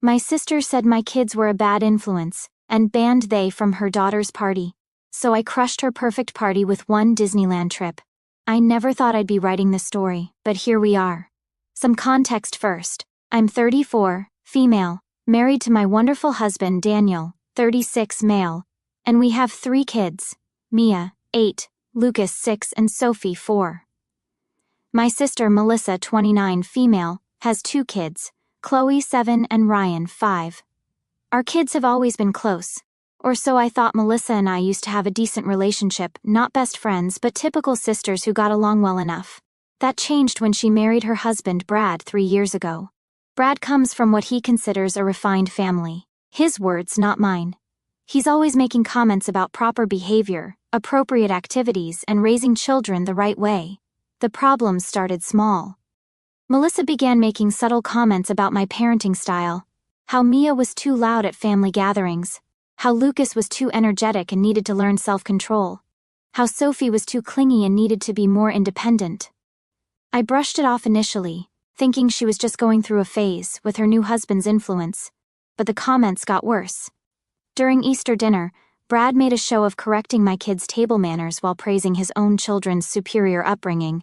My sister said my kids were a bad influence and banned they from her daughter's party. So I crushed her perfect party with one Disneyland trip. I never thought I'd be writing this story, but here we are. Some context first. I'm 34, female, married to my wonderful husband Daniel, 36, male, and we have 3 kids, Mia, 8, Lucas, 6, and Sophie, 4. My sister Melissa, 29, female, has 2 kids, Qley, 7, and Ryan, 5. Our kids have always been close, or so I thought. Melissa and I used to have a decent relationship, not best friends but typical sisters who got along well enough. That changed when she married her husband Brad 3 years ago. Brad comes from what he considers a refined family. His words, not mine. He's always making comments about proper behavior, appropriate activities, and raising children the right way. The problems started small. Melissa began making subtle comments about my parenting style. How Mia was too loud at family gatherings. How Lucas was too energetic and needed to learn self-control. How Sophie was too clingy and needed to be more independent. I brushed it off initially, thinking she was just going through a phase with her new husband's influence. But the comments got worse. During Easter dinner, Brad made a show of correcting my kids' table manners while praising his own children's superior upbringing.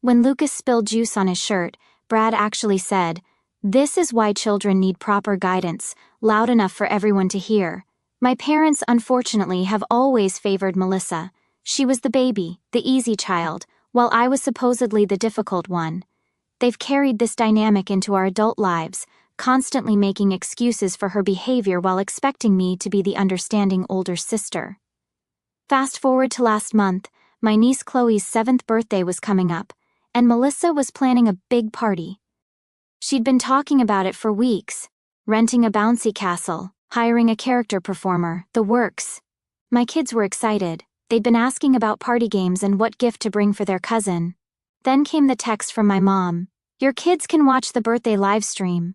When Lucas spilled juice on his shirt, Brad actually said, "This is why children need proper guidance, loud enough for everyone to hear." My parents, unfortunately, have always favored Melissa. She was the baby, the easy child, while I was supposedly the difficult one. They've carried this dynamic into our adult lives, constantly making excuses for her behavior while expecting me to be the understanding older sister. Fast forward to last month, my niece Chloe's 7th birthday was coming up, and Melissa was planning a big party. She'd been talking about it for weeks, renting a bouncy castle, hiring a character performer, the works. My kids were excited. They'd been asking about party games and what gift to bring for their cousin. Then came the text from my mom, "Your kids can watch the birthday live stream."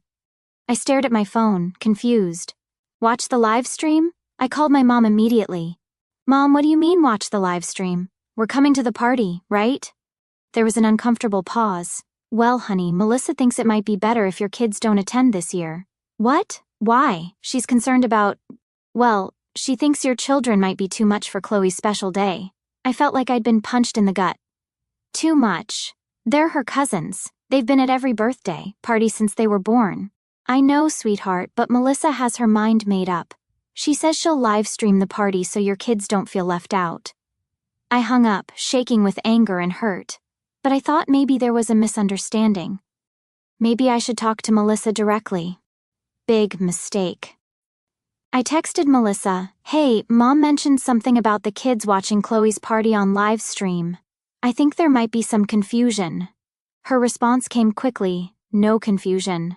I stared at my phone, confused. Watch the live stream? I called my mom immediately. "Mom, what do you mean watch the live stream? We're coming to the party, right?" There was an uncomfortable pause. "Well, honey, Melissa thinks it might be better if your kids don't attend this year." "What? Why?" "She's concerned about... well, she thinks your children might be too much for Chloe's special day." I felt like I'd been punched in the gut. Too much. They're her cousins. They've been at every birthday party since they were born. "I know, sweetheart, but Melissa has her mind made up. She says she'll live stream the party so your kids don't feel left out." I hung up, shaking with anger and hurt. But I thought maybe there was a misunderstanding. Maybe I should talk to Melissa directly. Big mistake. I texted Melissa, "Hey, Mom mentioned something about the kids watching Chloe's party on live stream. I think there might be some confusion." Her response came quickly, "No confusion.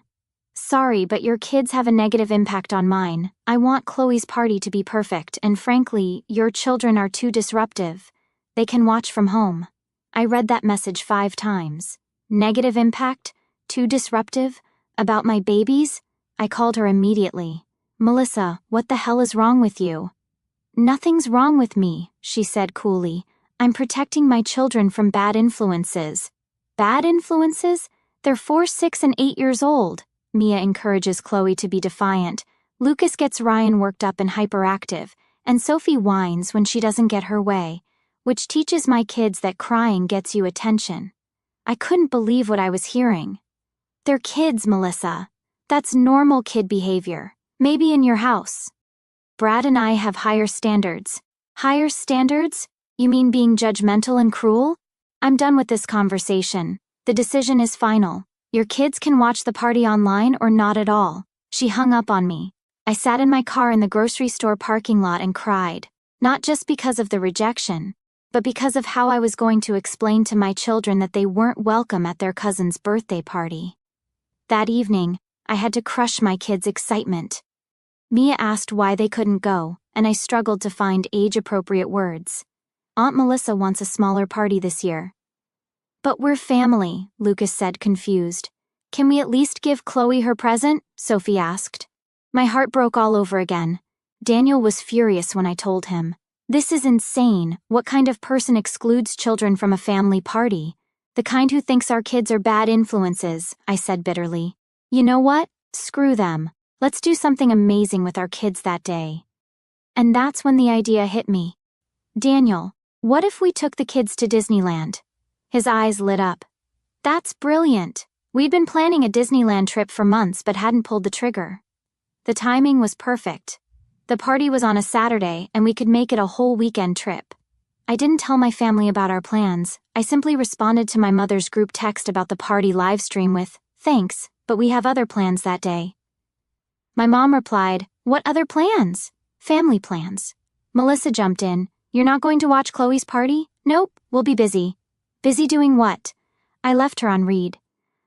Sorry, but your kids have a negative impact on mine. I want Chloe's party to be perfect, and frankly, your children are too disruptive. They can watch from home." I read that message 5 times. Negative impact? Too disruptive? About my babies? I called her immediately. "Melissa, what the hell is wrong with you?" "Nothing's wrong with me," she said coolly. "I'm protecting my children from bad influences." "Bad influences? They're 4, 6, and 8 years old." Mia encourages Qley to be defiant. Lucas gets Ryan worked up and hyperactive, and Sophie whines when she doesn't get her way, which teaches my kids that crying gets you attention. I couldn't believe what I was hearing. "They're kids, Melissa. That's normal kid behavior. Maybe in your house." "Brad and I have higher standards." "Higher standards? You mean being judgmental and cruel?" "I'm done with this conversation. The decision is final. Your kids can watch the party online or not at all." She hung up on me. I sat in my car in the grocery store parking lot and cried, not just because of the rejection, but because of how I was going to explain to my children that they weren't welcome at their cousin's birthday party. That evening, I had to crush my kids' excitement. Mia asked why they couldn't go, and I struggled to find age-appropriate words. "Aunt Melissa wants a smaller party this year." "But we're family," Lucas said, confused. "Can we at least give Qley her present?" Sophie asked. My heart broke all over again. Daniel was furious when I told him. "This is insane. What kind of person excludes children from a family party?" "The kind who thinks our kids are bad influences," I said bitterly. "You know what? Screw them. Let's do something amazing with our kids that day. And that's when the idea hit me. Daniel, what if we took the kids to Disneyland? His eyes lit up. That's brilliant. We'd been planning a Disneyland trip for months but hadn't pulled the trigger. The timing was perfect. The party was on a Saturday and we could make it a whole weekend trip. I didn't tell my family about our plans. I simply responded to my mother's group text about the party livestream with, "Thanks, but we have other plans that day." My mom replied, "What other plans?" "Family plans." Melissa jumped in, "You're not going to watch Qley's party?" "Nope, we'll be busy." "Busy doing what?" I left her on read.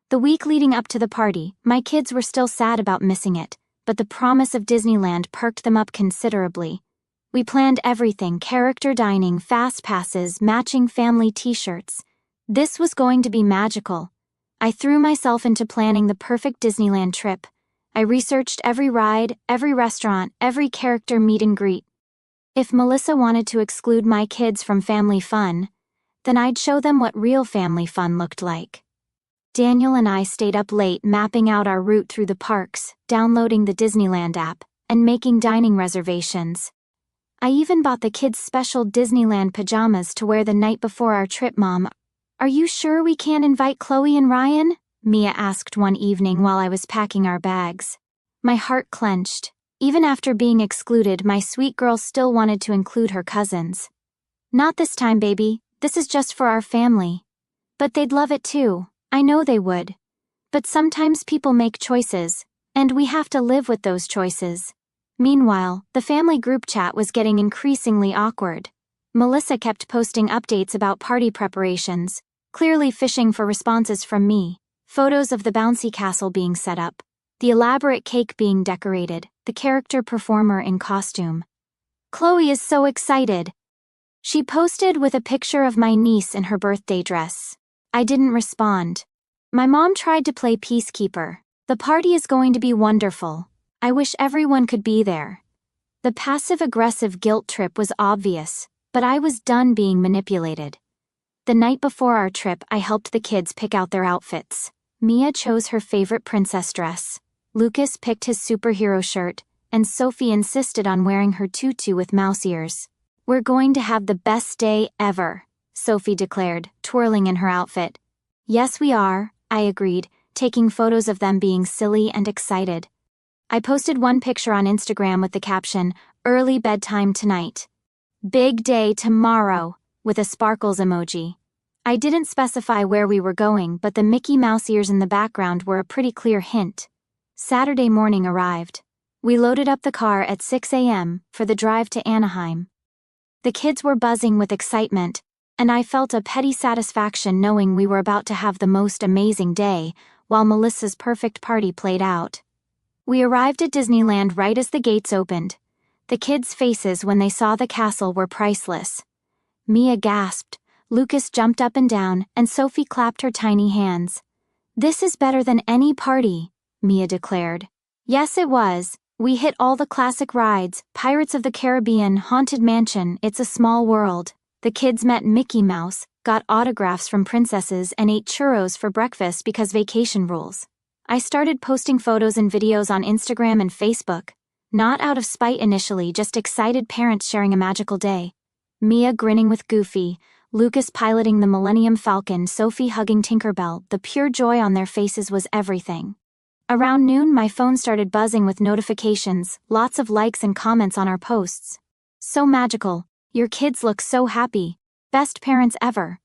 The week leading up to the party, my kids were still sad about missing it, but the promise of Disneyland perked them up considerably. We planned everything: character dining, fast passes, matching family t-shirts. This was going to be magical. I threw myself into planning the perfect Disneyland trip. I researched every ride, every restaurant, every character meet and greet. If Melissa wanted to exclude my kids from family fun, then I'd show them what real family fun looked like. Daniel and I stayed up late mapping out our route through the parks, downloading the Disneyland app, and making dining reservations. I even bought the kids special Disneyland pajamas to wear the night before our trip. "Mom, are you sure we can't invite Qley and Ryan?" Mia asked one evening while I was packing our bags. My heart clenched. Even after being excluded, my sweet girl still wanted to include her cousins. "Not this time, baby. This is just for our family." "But they'd love it too. I know they would. But sometimes people make choices, and we have to live with those choices." Meanwhile, the family group chat was getting increasingly awkward. Melissa kept posting updates about party preparations, clearly fishing for responses from me. Photos of the bouncy castle being set up, the elaborate cake being decorated, the character performer in costume. "Qley is so excited," she posted with a picture of my niece in her birthday dress. I didn't respond. My mom tried to play peacekeeper. "The party is going to be wonderful. I wish everyone could be there." The passive-aggressive guilt trip was obvious, but I was done being manipulated. The night before our trip, I helped the kids pick out their outfits. Mia chose her favorite princess dress. Lucas picked his superhero shirt, and Sophie insisted on wearing her tutu with mouse ears. "We're going to have the best day ever," Sophie declared, twirling in her outfit. "Yes, we are," I agreed, taking photos of them being silly and excited. I posted one picture on Instagram with the caption, "Early bedtime tonight. Big day tomorrow," with a sparkles emoji. I didn't specify where we were going, but the Mickey Mouse ears in the background were a pretty clear hint. Saturday morning arrived. We loaded up the car at 6 a.m. for the drive to Anaheim. The kids were buzzing with excitement, and I felt a petty satisfaction knowing we were about to have the most amazing day, while Melissa's perfect party played out. We arrived at Disneyland right as the gates opened. The kids' faces when they saw the castle were priceless. Mia gasped, Lucas jumped up and down, and Sophie clapped her tiny hands. "This is better than any party," Mia declared. Yes, it was. We hit all the classic rides: Pirates of the Caribbean, Haunted Mansion, It's a Small World. The kids met Mickey Mouse, got autographs from princesses, and ate churros for breakfast because vacation rules. I started posting photos and videos on Instagram and Facebook. Not out of spite initially, just excited parents sharing a magical day. Mia grinning with Goofy, Lucas piloting the Millennium Falcon, Sophie hugging Tinkerbell. The pure joy on their faces was everything. Around noon, my phone started buzzing with notifications, lots of likes and comments on our posts. "So magical. Your kids look so happy. Best parents ever."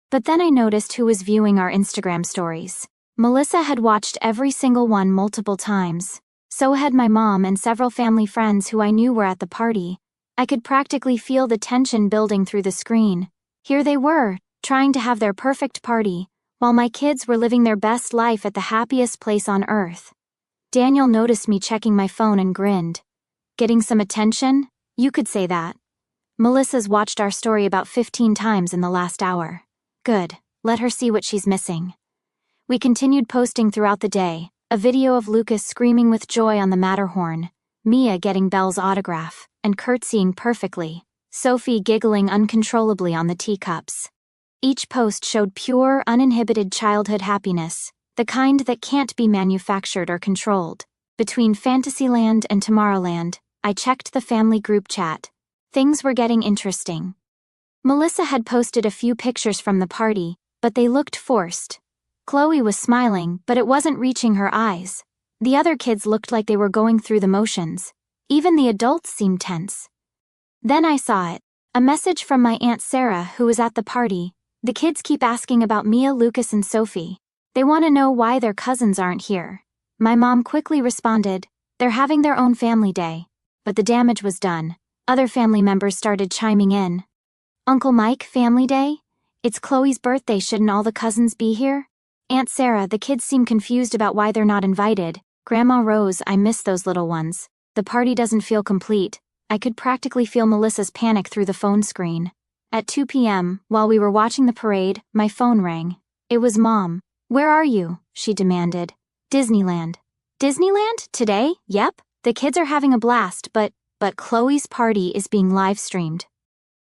But then I noticed who was viewing our Instagram stories. Melissa had watched every single one multiple times. So had my mom and several family friends who I knew were at the party. I could practically feel the tension building through the screen. Here they were, trying to have their perfect party, while my kids were living their best life at the happiest place on earth. Daniel noticed me checking my phone and grinned. "Getting some attention? You could say that. Melissa's watched our story about 15 times in the last hour. Good, let her see what she's missing." We continued posting throughout the day, a video of Lucas screaming with joy on the Matterhorn, Mia getting Belle's autograph, and curtsying perfectly, Sophie giggling uncontrollably on the teacups. Each post showed pure, uninhibited childhood happiness, the kind that can't be manufactured or controlled. Between Fantasyland and Tomorrowland, I checked the family group chat. Things were getting interesting. Melissa had posted a few pictures from the party, but they looked forced. Qley was smiling, but it wasn't reaching her eyes. The other kids looked like they were going through the motions. Even the adults seemed tense. Then I saw it. A message from my Aunt Sarah, who was at the party. The kids keep asking about Mia, Lucas, and Sophie. They want to know why their cousins aren't here. My mom quickly responded, "They're having their own family day." But the damage was done. Other family members started chiming in. "Uncle Mike, family day? It's Chloe's birthday, shouldn't all the cousins be here?" Aunt Sarah, the kids seem confused about why they're not invited. Grandma Rose, I miss those little ones. The party doesn't feel complete. I could practically feel Melissa's panic through the phone screen. At 2 p.m., while we were watching the parade, my phone rang. It was Mom. "Where are you?" she demanded. "Disneyland." "Disneyland? Today? Yep. The kids are having a blast, but Chloe's party is being live-streamed."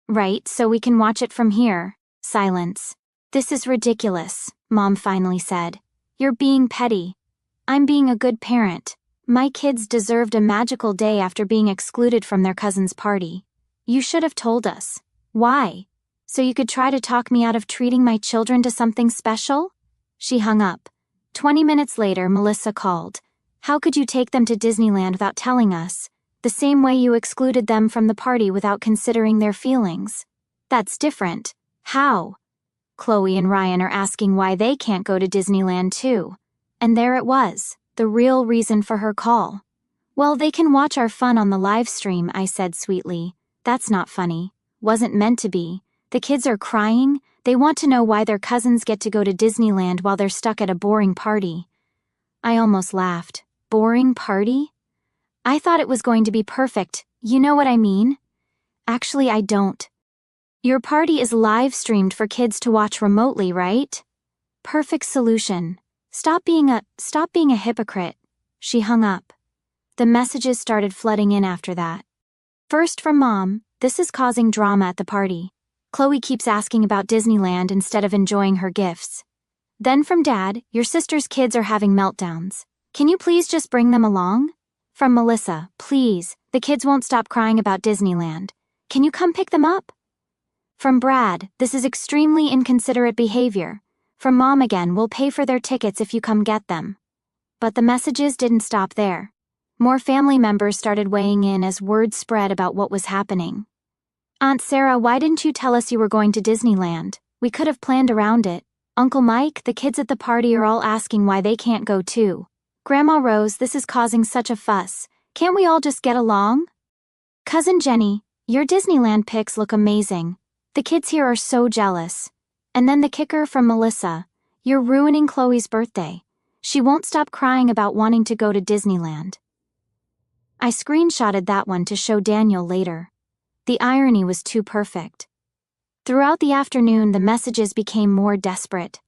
"Right, so we can watch it from here." Silence. "This is ridiculous," Mom finally said. "You're being petty." "I'm being a good parent. My kids deserved a magical day after being excluded from their cousin's party. You should have told us." "Why? So you could try to talk me out of treating my children to something special?" She hung up. 20 minutes later, Melissa called. "How could you take them to Disneyland without telling us? The same way you excluded them from the party without considering their feelings. That's different. How?" Qley and Ryan are asking why they can't go to Disneyland too. And there it was, the real reason for her call. "Well, they can watch our fun on the live stream," I said sweetly. "That's not funny. Wasn't meant to be. The kids are crying. They want to know why their cousins get to go to Disneyland while they're stuck at a boring party." I almost laughed. Boring party? I thought it was going to be perfect. You know what I mean? Actually, I don't. Your party is live streamed for kids to watch remotely, right? Perfect solution. Stop being a hypocrite. She hung up. The messages started flooding in after that. First from Mom, "This is causing drama at the party. Qley keeps asking about Disneyland instead of enjoying her gifts." Then from Dad, "Your sister's kids are having meltdowns. Can you please just bring them along?" From Melissa, "Please, the kids won't stop crying about Disneyland. Can you come pick them up?" From Brad, "This is extremely inconsiderate behavior." From Mom again, "We'll pay for their tickets if you come get them." But the messages didn't stop there. More family members started weighing in as word spread about what was happening. "Aunt Sarah, why didn't you tell us you were going to Disneyland? We could have planned around it." "Uncle Mike, the kids at the party are all asking why they can't go too." "Grandma Rose, this is causing such a fuss. Can't we all just get along?" "Cousin Jenny, your Disneyland pics look amazing. The kids here are so jealous." And then the kicker from Melissa, "You're ruining Chloe's birthday. She won't stop crying about wanting to go to Disneyland." I screenshotted that one to show Daniel later. The irony was too perfect. Throughout the afternoon, the messages became more desperate.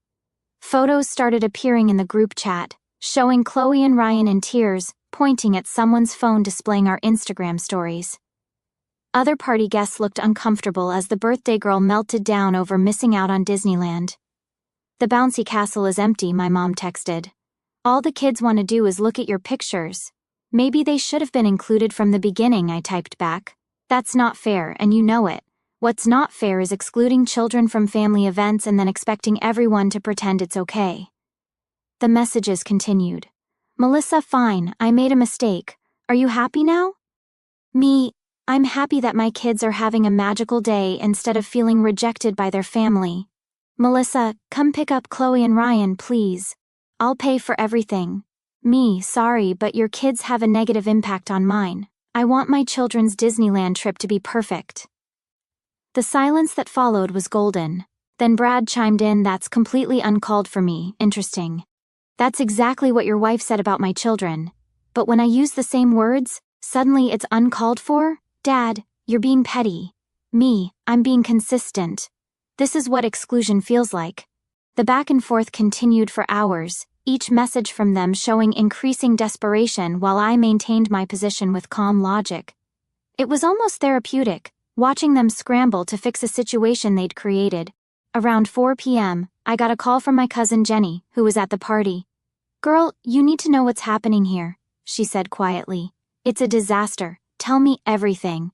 Photos started appearing in the group chat, showing Qley and Ryan in tears, pointing at someone's phone displaying our Instagram stories. Other party guests looked uncomfortable as the birthday girl melted down over missing out on Disneyland. "The bouncy castle is empty," my mom texted. "All the kids want to do is look at your pictures." "Maybe they should have been included from the beginning," I typed back. "That's not fair, and you know it. What's not fair is excluding children from family events and then expecting everyone to pretend it's okay." The messages continued. "Melissa, fine, I made a mistake. Are you happy now?" Me, "I'm happy that my kids are having a magical day instead of feeling rejected by their family." Melissa, "Come pick up Qley and Ryan, please. I'll pay for everything." Me, "Sorry, but your kids have a negative impact on mine. I want my children's Disneyland trip to be perfect." The silence that followed was golden. Then Brad chimed in, "That's completely uncalled for me. Interesting. That's exactly what your wife said about my children. But when I use the same words, suddenly it's uncalled for? Dad, you're being petty." Me, "I'm being consistent. This is what exclusion feels like." The back and forth continued for hours, each message from them showing increasing desperation while I maintained my position with calm logic. It was almost therapeutic, watching them scramble to fix a situation they'd created. Around 4 p.m., I got a call from my cousin Jenny, who was at the party. "Girl, you need to know what's happening here. she said quietly. It's a disaster. Tell me everything.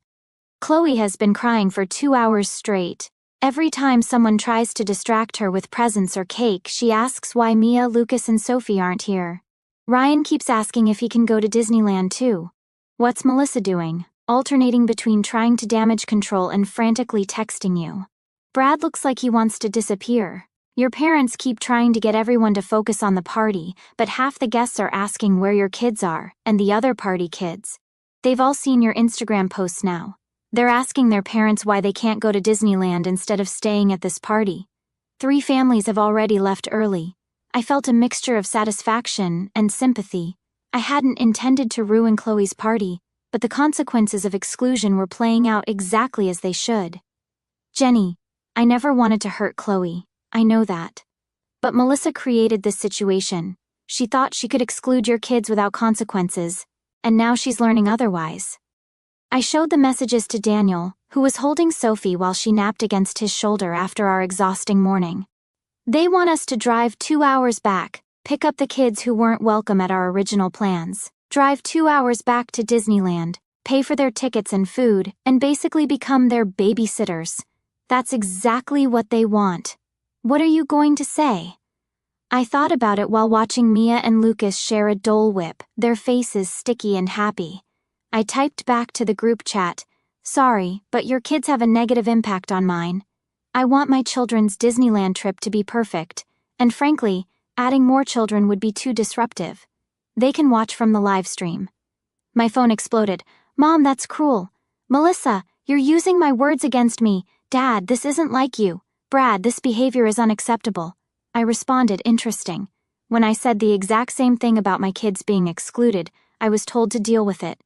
Qley has been crying for 2 hours straight. Every time someone tries to distract her with presents or cake, she asks why Mia, Lucas, and Sophie aren't here. Ryan keeps asking if he can go to Disneyland too. What's Melissa doing? Alternating between trying to damage control and frantically texting you. Brad looks like he wants to disappear. Your parents keep trying to get everyone to focus on the party, but half the guests are asking where your kids are, and the other party kids. They've all seen your Instagram posts now. They're asking their parents why they can't go to Disneyland instead of staying at this party. 3 families have already left early. I felt a mixture of satisfaction and sympathy. I hadn't intended to ruin Qley's party, but the consequences of exclusion were playing out exactly as they should. Jenny, I never wanted to hurt Qley. I know that. But Melissa created this situation. She thought she could exclude your kids without consequences, and now she's learning otherwise. I showed the messages to Daniel, who was holding Sophie while she napped against his shoulder after our exhausting morning. They want us to drive 2 hours back, pick up the kids who weren't welcome at our original plans, drive 2 hours back to Disneyland, pay for their tickets and food, and basically become their babysitters. That's exactly what they want. What are you going to say? I thought about it while watching Mia and Lucas share a Dole Whip, their faces sticky and happy. I typed back to the group chat, "Sorry, but your kids have a negative impact on mine. I want my children's Disneyland trip to be perfect, and frankly, adding more children would be too disruptive. They can watch from the live stream." My phone exploded. "Mom, that's cruel. Melissa, you're using my words against me. Dad, this isn't like you. Brad, this behavior is unacceptable." I responded, interesting. When I said the exact same thing about my kids being excluded, I was told to deal with it.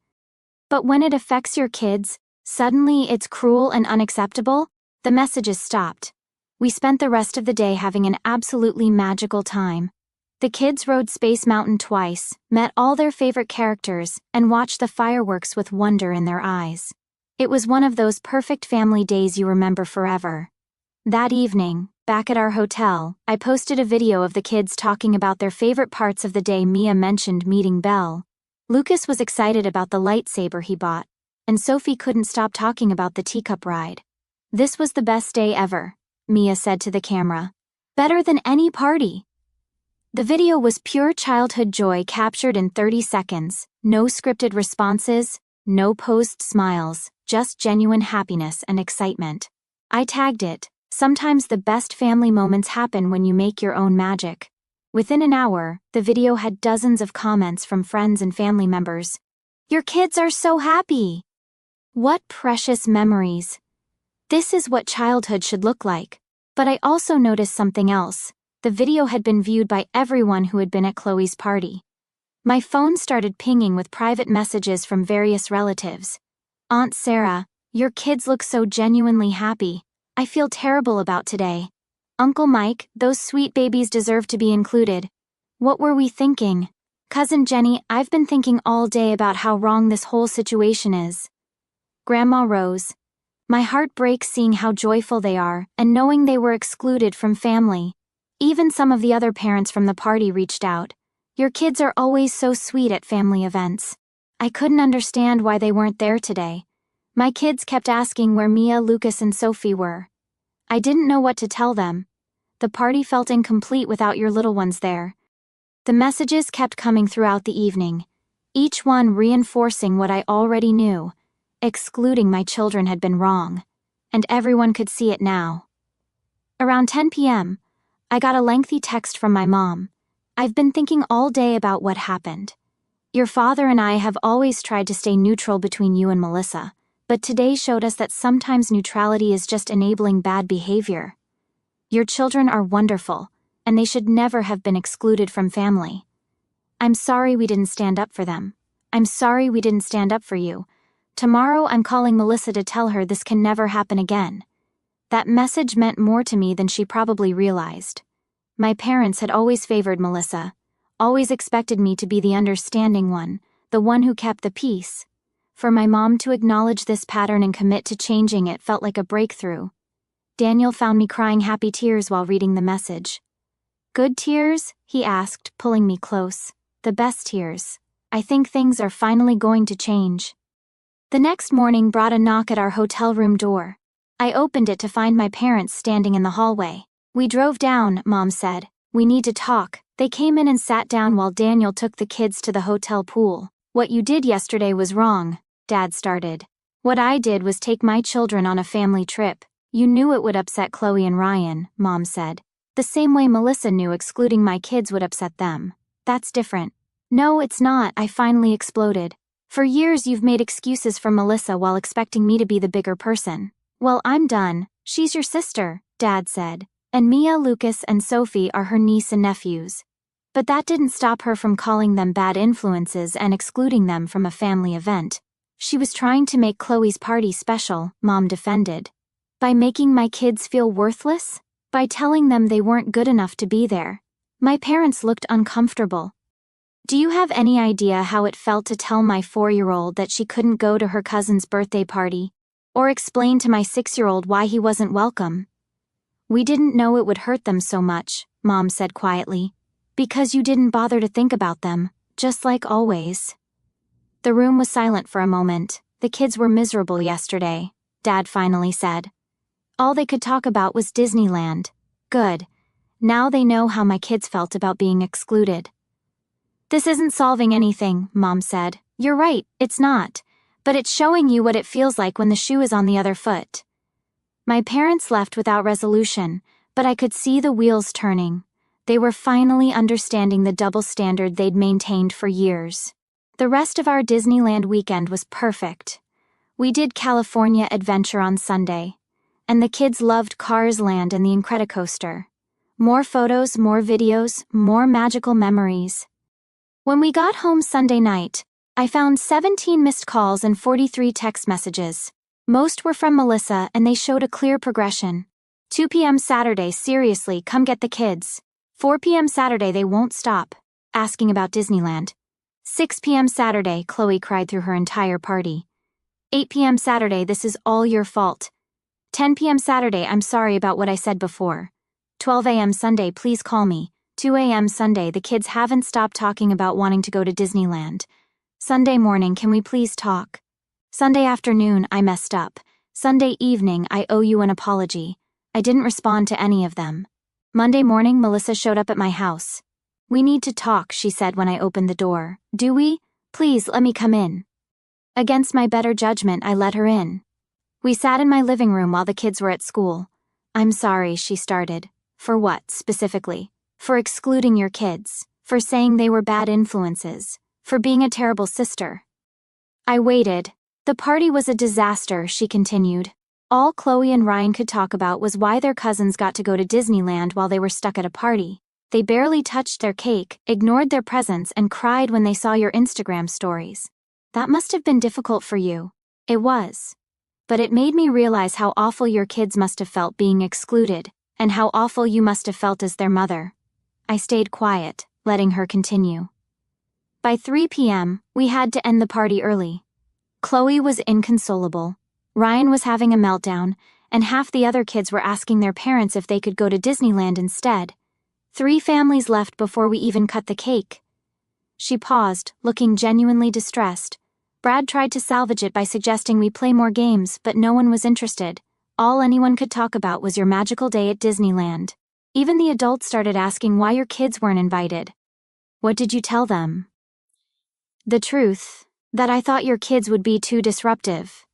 But when it affects your kids, suddenly it's cruel and unacceptable? The messages stopped. We spent the rest of the day having an absolutely magical time. The kids rode Space Mountain twice, met all their favorite characters, and watched the fireworks with wonder in their eyes. It was one of those perfect family days you remember forever. That evening, back at our hotel, I posted a video of the kids talking about their favorite parts of the day. Mia mentioned meeting Belle. Lucas was excited about the lightsaber he bought, and Sophie couldn't stop talking about the teacup ride. "This was the best day ever," Mia said to the camera. "Better than any party." The video was pure childhood joy captured in 30 seconds, no scripted responses, no posed smiles, just genuine happiness and excitement. I tagged it, "Sometimes the best family moments happen when you make your own magic." Within an hour, the video had dozens of comments from friends and family members. "Your kids are so happy! What precious memories! This is what childhood should look like." But I also noticed something else. The video had been viewed by everyone who had been at Qley's party. My phone started pinging with private messages from various relatives. "Aunt Sarah, your kids look so genuinely happy. I feel terrible about today. Uncle Mike, those sweet babies deserve to be included. What were we thinking? Cousin Jenny, I've been thinking all day about how wrong this whole situation is." Grandma Rose, "My heart breaks seeing how joyful they are and knowing they were excluded from family. Even some of the other parents from the party reached out. Your kids are always so sweet at family events. I couldn't understand why they weren't there today. My kids kept asking where Mia, Lucas, and Sophie were. I didn't know what to tell them. The party felt incomplete without your little ones there." The messages kept coming throughout the evening, each one reinforcing what I already knew. Excluding my children had been wrong, and everyone could see it now. Around 10 p.m., I got a lengthy text from my mom. "I've been thinking all day about what happened. Your father and I have always tried to stay neutral between you and Melissa, but today showed us that sometimes neutrality is just enabling bad behavior. Your children are wonderful, and they should never have been excluded from family. I'm sorry we didn't stand up for them. I'm sorry we didn't stand up for you. Tomorrow I'm calling Melissa to tell her this can never happen again." That message meant more to me than she probably realized. My parents had always favored Melissa, always expected me to be the understanding one, the one who kept the peace. For my mom to acknowledge this pattern and commit to changing it felt like a breakthrough. Daniel found me crying happy tears while reading the message. "Good tears?" he asked, pulling me close. "The best tears." I think things are finally going to change. The next morning brought a knock at our hotel room door. I opened it to find my parents standing in the hallway. We drove down, Mom said. We need to talk. They came in and sat down while Daniel took the kids to the hotel pool. What you did yesterday was wrong, Dad started. What I did was take my children on a family trip. You knew it would upset Qley and Ryan, Mom said. The same way Melissa knew excluding my kids would upset them. That's different. No, it's not, I finally exploded. For years you've made excuses for Melissa while expecting me to be the bigger person. Well, I'm done. She's your sister, Dad said. And Mia, Lucas, and Sophie are her niece and nephews. But that didn't stop her from calling them bad influences and excluding them from a family event. She was trying to make Qley's party special, Mom defended. By making my kids feel worthless? By telling them they weren't good enough to be there. My parents looked uncomfortable. Do you have any idea how it felt to tell my 4-year-old that she couldn't go to her cousin's birthday party? Or explain to my 6-year-old why he wasn't welcome? We didn't know it would hurt them so much, Mom said quietly. Because you didn't bother to think about them, just like always. The room was silent for a moment. The kids were miserable yesterday, Dad finally said. All they could talk about was Disneyland. Good. Now they know how my kids felt about being excluded. This isn't solving anything, Mom said. You're right, it's not. But it's showing you what it feels like when the shoe is on the other foot. My parents left without resolution, but I could see the wheels turning. They were finally understanding the double standard they'd maintained for years. The rest of our Disneyland weekend was perfect. We did California Adventure on Sunday. And the kids loved Cars Land and the Incredicoaster. More photos, more videos, more magical memories. When we got home Sunday night, I found 17 missed calls and 43 text messages. Most were from Melissa and they showed a clear progression. 2 p.m. Saturday, seriously, come get the kids. 4 p.m. Saturday, they won't stop asking about Disneyland. 6 p.m. Saturday, Qley cried through her entire party. 8 p.m. Saturday, this is all your fault. 10 p.m. Saturday, I'm sorry about what I said before. 12 a.m. Sunday, please call me. 2 a.m. Sunday, the kids haven't stopped talking about wanting to go to Disneyland. Sunday morning, can we please talk? Sunday afternoon, I messed up. Sunday evening, I owe you an apology. I didn't respond to any of them. Monday morning, Melissa showed up at my house. We need to talk, she said when I opened the door. Do we? Please, let me come in. Against my better judgment, I let her in. We sat in my living room while the kids were at school. I'm sorry, she started. For what, specifically? For excluding your kids. For saying they were bad influences. For being a terrible sister. I waited. The party was a disaster, she continued. All Qley and Ryan could talk about was why their cousins got to go to Disneyland while they were stuck at a party. They barely touched their cake, ignored their presents, and cried when they saw your Instagram stories. That must have been difficult for you. It was. But it made me realize how awful your kids must have felt being excluded, and how awful you must have felt as their mother. I stayed quiet, letting her continue. By 3 p.m., we had to end the party early. Qley was inconsolable. Ryan was having a meltdown, and half the other kids were asking their parents if they could go to Disneyland instead. 3 families left before we even cut the cake. She paused, looking genuinely distressed. Brad tried to salvage it by suggesting we play more games, but no one was interested. All anyone could talk about was your magical day at Disneyland. Even the adults started asking why your kids weren't invited. What did you tell them? The truth, that I thought your kids would be too disruptive.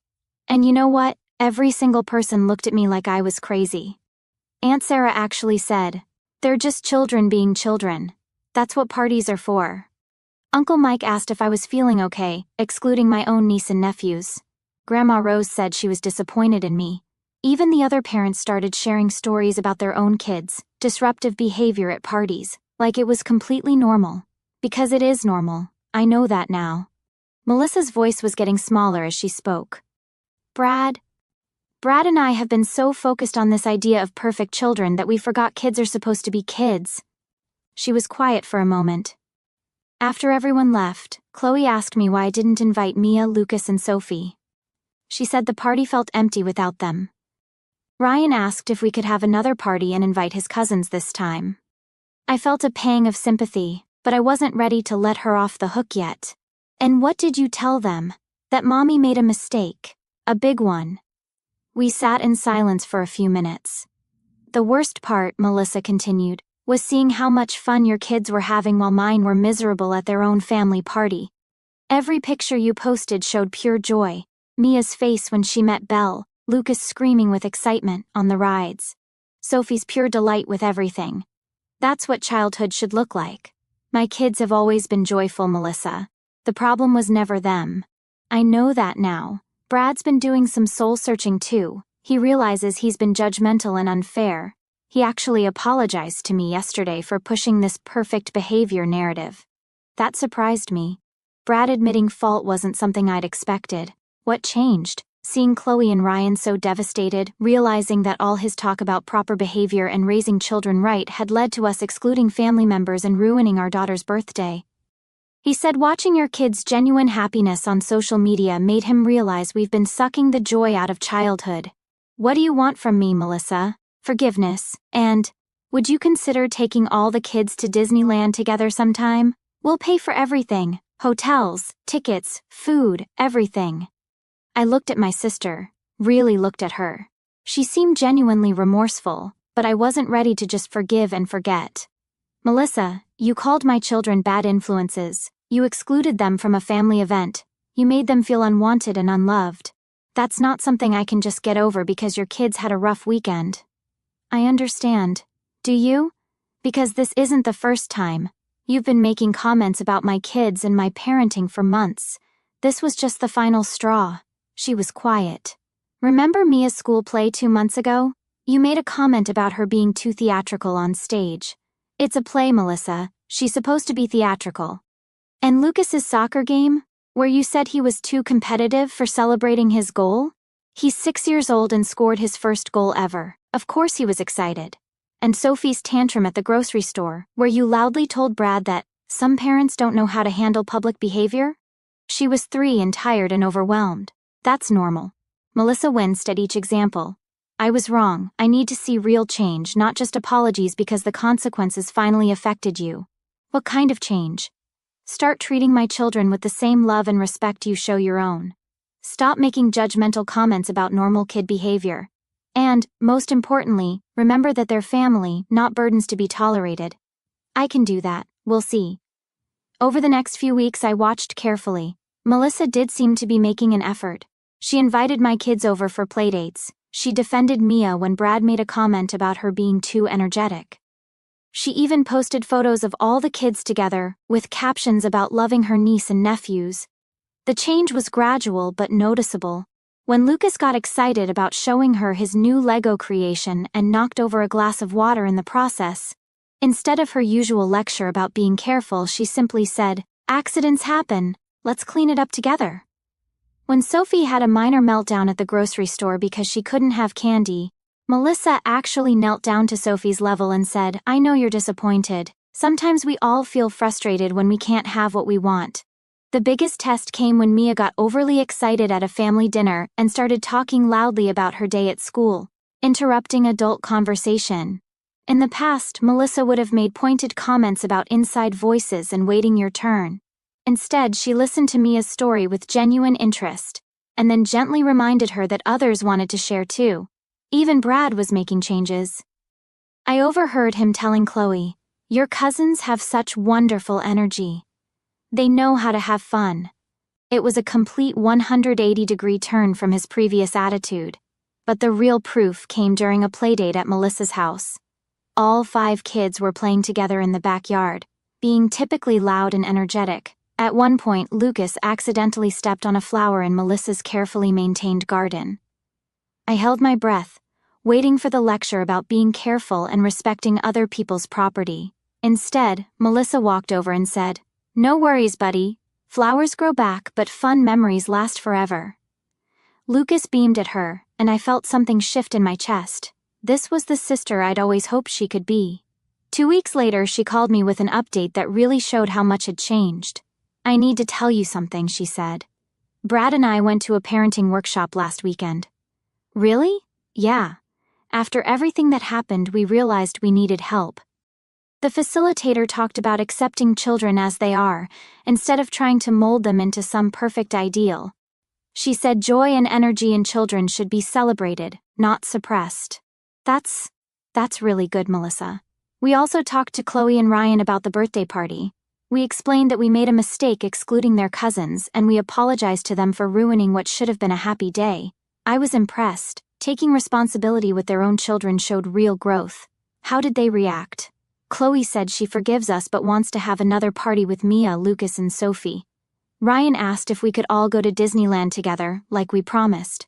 And you know what? Every single person looked at me like I was crazy. Aunt Sarah actually said, "They're just children being children. That's what parties are for." Uncle Mike asked if I was feeling okay, excluding my own niece and nephews. Grandma Rose said she was disappointed in me. Even the other parents started sharing stories about their own kids' disruptive behavior at parties, like it was completely normal. Because it is normal, I know that now. Melissa's voice was getting smaller as she spoke. Brad and I have been so focused on this idea of perfect children that we forgot kids are supposed to be kids. She was quiet for a moment. After everyone left, Qley asked me why I didn't invite Mia, Lucas, and Sophie. She said the party felt empty without them. Ryan asked if we could have another party and invite his cousins this time. I felt a pang of sympathy, but I wasn't ready to let her off the hook yet. And what did you tell them? That mommy made a mistake. A big one. We sat in silence for a few minutes. The worst part, Melissa continued, was seeing how much fun your kids were having while mine were miserable at their own family party. Every picture you posted showed pure joy. Mia's face when she met Belle, Lucas screaming with excitement on the rides. Sophie's pure delight with everything. That's what childhood should look like. My kids have always been joyful, Melissa. The problem was never them. I know that now. Brad's been doing some soul-searching too. He realizes he's been judgmental and unfair. He actually apologized to me yesterday for pushing this perfect behavior narrative. That surprised me. Brad admitting fault wasn't something I'd expected. What changed? Seeing Qley and Ryan so devastated, realizing that all his talk about proper behavior and raising children right had led to us excluding family members and ruining our daughter's birthday. He said watching your kids' genuine happiness on social media made him realize we've been sucking the joy out of childhood. What do you want from me, Melissa? Forgiveness, and would you consider taking all the kids to Disneyland together sometime? We'll pay for everything, hotels, tickets, food, everything. I looked at my sister, really looked at her. She seemed genuinely remorseful, but I wasn't ready to just forgive and forget. Melissa, you called my children bad influences. You excluded them from a family event. You made them feel unwanted and unloved. That's not something I can just get over because your kids had a rough weekend. I understand. Do you? Because this isn't the first time. You've been making comments about my kids and my parenting for months. This was just the final straw. She was quiet. Remember Mia's school play 2 months ago? You made a comment about her being too theatrical on stage. It's a play, Melissa. She's supposed to be theatrical. And Lucas's soccer game? Where you said he was too competitive for celebrating his goal? He's 6 years old and scored his first goal ever. Of course he was excited. And Sophie's tantrum at the grocery store, where you loudly told Brad that some parents don't know how to handle public behavior? She was 3 and tired and overwhelmed. That's normal. Melissa winced at each example. I was wrong. I need to see real change, not just apologies because the consequences finally affected you. What kind of change? Start treating my children with the same love and respect you show your own. Stop making judgmental comments about normal kid behavior. And, most importantly, remember that they're family, not burdens to be tolerated. I can do that. We'll see. Over the next few weeks I watched carefully. Melissa did seem to be making an effort. She invited my kids over for playdates. She defended Mia when Brad made a comment about her being too energetic. She even posted photos of all the kids together, with captions about loving her niece and nephews. The change was gradual but noticeable. When Lucas got excited about showing her his new Lego creation and knocked over a glass of water in the process, instead of her usual lecture about being careful, she simply said, "Accidents happen, let's clean it up together." When Sophie had a minor meltdown at the grocery store because she couldn't have candy, Melissa actually knelt down to Sophie's level and said, "I know you're disappointed. Sometimes we all feel frustrated when we can't have what we want." The biggest test came when Mia got overly excited at a family dinner and started talking loudly about her day at school, interrupting adult conversation. In the past, Melissa would have made pointed comments about inside voices and waiting your turn. Instead, she listened to Mia's story with genuine interest, and then gently reminded her that others wanted to share too. Even Brad was making changes. I overheard him telling Qley, "Your cousins have such wonderful energy. They know how to have fun." It was a complete 180-degree turn from his previous attitude. But the real proof came during a playdate at Melissa's house. All 5 kids were playing together in the backyard, being typically loud and energetic. At one point, Lucas accidentally stepped on a flower in Melissa's carefully maintained garden. I held my breath, waiting for the lecture about being careful and respecting other people's property. Instead, Melissa walked over and said, "No worries, buddy. Flowers grow back, but fun memories last forever." Lucas beamed at her, and I felt something shift in my chest. This was the sister I'd always hoped she could be. 2 weeks later, she called me with an update that really showed how much had changed. "I need to tell you something," she said. "Brad and I went to a parenting workshop last weekend." "Really?" "Yeah. After everything that happened, we realized we needed help." The facilitator talked about accepting children as they are, instead of trying to mold them into some perfect ideal. She said joy and energy in children should be celebrated, not suppressed. That's really good, Melissa. We also talked to Qley and Ryan about the birthday party. We explained that we made a mistake excluding their cousins, and we apologized to them for ruining what should have been a happy day. I was impressed. Taking responsibility with their own children showed real growth. How did they react? Qley said she forgives us but wants to have another party with Mia, Lucas, and Sophie. Ryan asked if we could all go to Disneyland together, like we promised.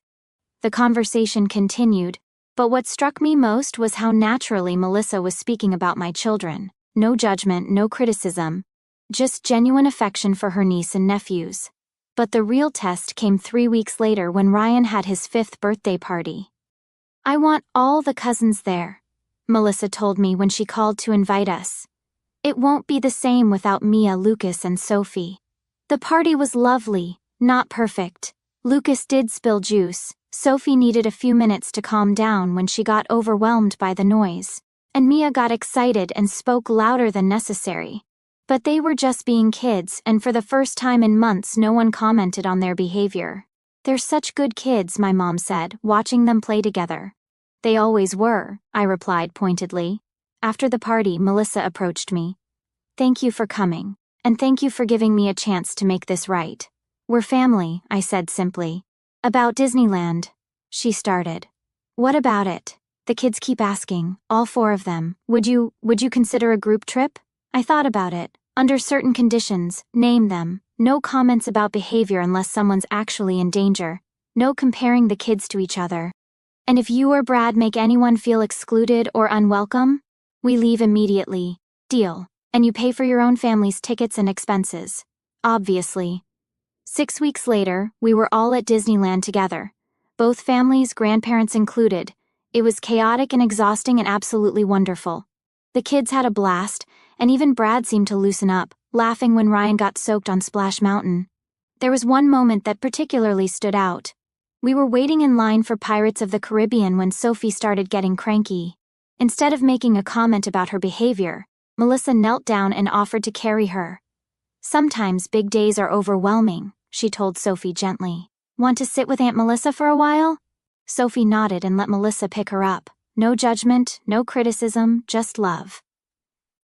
The conversation continued, but what struck me most was how naturally Melissa was speaking about my children. No judgment, no criticism. Just genuine affection for her niece and nephews. But the real test came 3 weeks later when Ryan had his 5th birthday party. "I want all the cousins there," Melissa told me when she called to invite us. "It won't be the same without Mia, Lucas, and Sophie." The party was lovely, not perfect. Lucas did spill juice. Sophie needed a few minutes to calm down when she got overwhelmed by the noise. And Mia got excited and spoke louder than necessary. But they were just being kids, and for the first time in months no one commented on their behavior. "They're such good kids," my mom said, watching them play together. "They always were," I replied pointedly. After the party, Melissa approached me. "Thank you for coming, and thank you for giving me a chance to make this right. We're family," I said simply. "About Disneyland," she started. "What about it? The kids keep asking, all 4 of them. Would you consider a group trip?" I thought about it. Under certain conditions, name them. No comments about behavior unless someone's actually in danger. No comparing the kids to each other. And if you or Brad make anyone feel excluded or unwelcome, we leave immediately. Deal. And you pay for your own family's tickets and expenses. Obviously. 6 weeks later, we were all at Disneyland together. Both families, grandparents included. It was chaotic and exhausting and absolutely wonderful. The kids had a blast, and even Brad seemed to loosen up, laughing when Ryan got soaked on Splash Mountain. There was one moment that particularly stood out. We were waiting in line for Pirates of the Caribbean when Sophie started getting cranky. Instead of making a comment about her behavior, Melissa knelt down and offered to carry her. "Sometimes big days are overwhelming," she told Sophie gently. "Want to sit with Aunt Melissa for a while?" Sophie nodded and let Melissa pick her up. No judgment, no criticism, just love.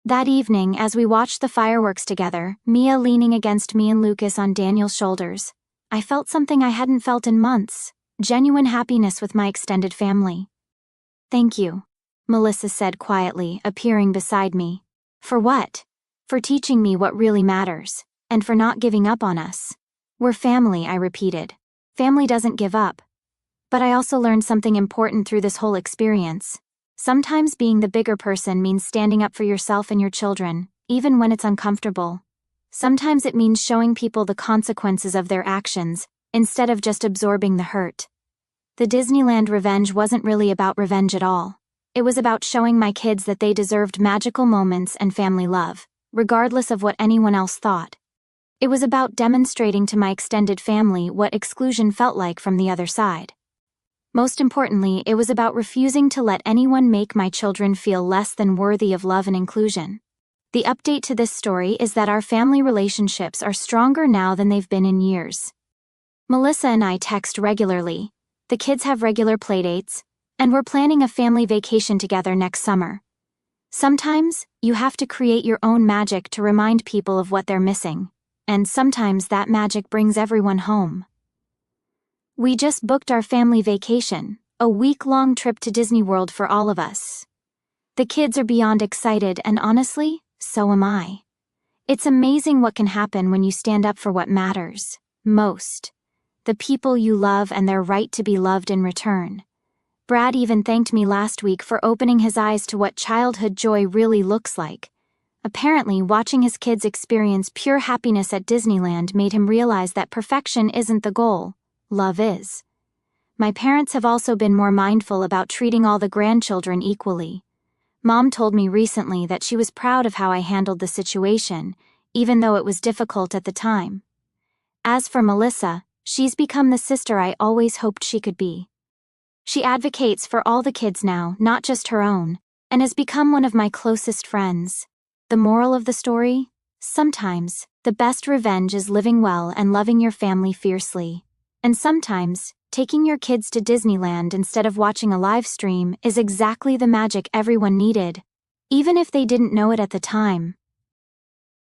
That evening, as we watched the fireworks together, Mia leaning against me and Lucas on Daniel's shoulders, I felt something I hadn't felt in months. Genuine happiness with my extended family. "Thank you," Melissa said quietly, appearing beside me. "For what?" "For teaching me what really matters, and for not giving up on us." "We're family," I repeated. "Family doesn't give up." But I also learned something important through this whole experience. Sometimes being the bigger person means standing up for yourself and your children, even when it's uncomfortable. Sometimes it means showing people the consequences of their actions, instead of just absorbing the hurt. The Disneyland revenge wasn't really about revenge at all. It was about showing my kids that they deserved magical moments and family love, regardless of what anyone else thought. It was about demonstrating to my extended family what exclusion felt like from the other side. Most importantly, it was about refusing to let anyone make my children feel less than worthy of love and inclusion. The update to this story is that our family relationships are stronger now than they've been in years. Melissa and I text regularly. The kids have regular playdates, and we're planning a family vacation together next summer. Sometimes, you have to create your own magic to remind people of what they're missing, and sometimes that magic brings everyone home. We just booked our family vacation, a week-long trip to Disney World for all of us. The kids are beyond excited, and honestly, so am I. It's amazing what can happen when you stand up for what matters most. The people you love and their right to be loved in return. Brad even thanked me last week for opening his eyes to what childhood joy really looks like. Apparently, watching his kids experience pure happiness at Disneyland made him realize that perfection isn't the goal. Love is. My parents have also been more mindful about treating all the grandchildren equally. Mom told me recently that she was proud of how I handled the situation, even though it was difficult at the time. As for Melissa, she's become the sister I always hoped she could be. She advocates for all the kids now, not just her own, and has become one of my closest friends. The moral of the story? Sometimes, the best revenge is living well and loving your family fiercely. And sometimes, taking your kids to Disneyland instead of watching a live stream is exactly the magic everyone needed. Even if they didn't know it at the time.